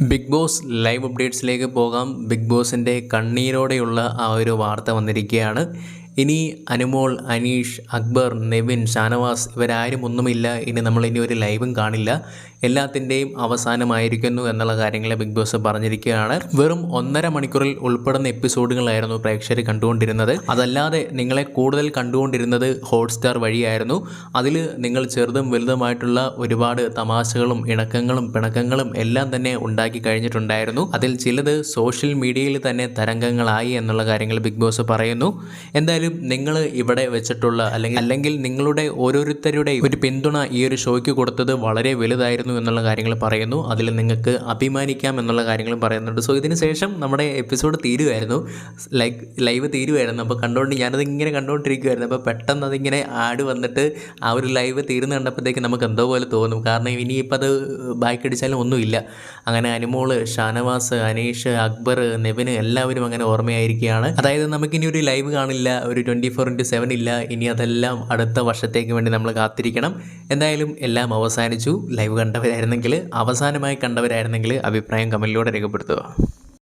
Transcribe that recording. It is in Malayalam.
ബിഗ് ബോസ് ലൈവ് അപ്ഡേറ്റ്സിലേക്ക് പോകാം. ബിഗ് ബോസിൻ്റെ കണ്ണീരോടെയുള്ള ആ ഒരു വാർത്ത വന്നിരിക്കുകയാണ്. ഇനി അനുമോൾ, അനീഷ്, അക്ബർ, നെവിൻ, ഷാനവാസ് ഇവരാരും ഒന്നുമില്ല. ഇനി നമ്മളിനി ഒരു ലൈവും കാണില്ല, എല്ലാത്തിൻ്റെയും അവസാനമായിരിക്കുന്നു എന്നുള്ള കാര്യങ്ങൾ ബിഗ് ബോസ് പറഞ്ഞിരിക്കുകയാണ്. വെറും 1.5 മണിക്കൂറിൽ ഉൾപ്പെടുന്ന എപ്പിസോഡുകളായിരുന്നു പ്രേക്ഷകർ കണ്ടുകൊണ്ടിരുന്നത്. അതല്ലാതെ നിങ്ങളെ കൂടുതൽ കണ്ടുകൊണ്ടിരുന്നത് ഹോട്ട്സ്റ്റാർ വഴിയായിരുന്നു. അതിൽ നിങ്ങൾ ചെറുതും വലുതുമായിട്ടുള്ള ഒരുപാട് തമാശകളും ഇണക്കങ്ങളും പിണക്കങ്ങളും എല്ലാം തന്നെ ഉണ്ടാക്കി കഴിഞ്ഞിട്ടുണ്ടായിരുന്നു. അതിൽ ചിലത് സോഷ്യൽ മീഡിയയിൽ തന്നെ തരംഗങ്ങളായി എന്നുള്ള കാര്യങ്ങൾ ബിഗ് ബോസ് പറയുന്നു. എന്തായാലും നിങ്ങൾ ഇവിടെ വെച്ചിട്ടുള്ള അല്ലെങ്കിൽ നിങ്ങളുടെ ഓരോരുത്തരുടെയും ഒരു പിന്തുണ ഈ ഒരു ഷോയ്ക്ക് കൊടുത്തത് വളരെ വലുതായിരുന്നു എന്നുള്ള കാര്യങ്ങൾ പറയുന്നു. അതിൽ നിങ്ങൾക്ക് അഭിമാനിക്കാം എന്നുള്ള കാര്യങ്ങളും പറയുന്നുണ്ട്. സോ ഇതിന് ശേഷം നമ്മുടെ എപ്പിസോഡ് തീരുമായിരുന്നു, ലൈവ് തീരുമായിരുന്നു. അപ്പോൾ ഞാനത് ഇങ്ങനെ കണ്ടുകൊണ്ടിരിക്കുമായിരുന്നു. അപ്പോൾ പെട്ടെന്ന് അതിങ്ങനെ ആഡ് വന്നിട്ട് ആ ഒരു ലൈവ് തീർന്ന് കണ്ടപ്പോഴത്തേക്ക് നമുക്ക് എന്തോ പോലെ തോന്നും. കാരണം ഇനിയിപ്പോൾ അത് ബാക്ക് അടിച്ചാലും ഒന്നുമില്ല. അങ്ങനെ അനുമോള്, ഷാനവാസ്, അനീഷ്, അക്ബർ, നെവിന് എല്ലാവരും അങ്ങനെ ഓർമ്മയായിരിക്കുകയാണ്. അതായത് നമുക്കിനി ഒരു ലൈവ് കാണില്ല, ഒരു 24/7 ഇല്ല. ഇനി അതെല്ലാം അടുത്ത വർഷത്തേക്ക് വേണ്ടി നമ്മൾ കാത്തിരിക്കണം. എന്തായാലും എല്ലാം അവസാനിച്ചു. ലൈവ് അവസാനമായി കണ്ടവരായിരുന്നെങ്കിൽ അഭിപ്രായം കമൻറ്റിലൂടെ രേഖപ്പെടുത്തുക.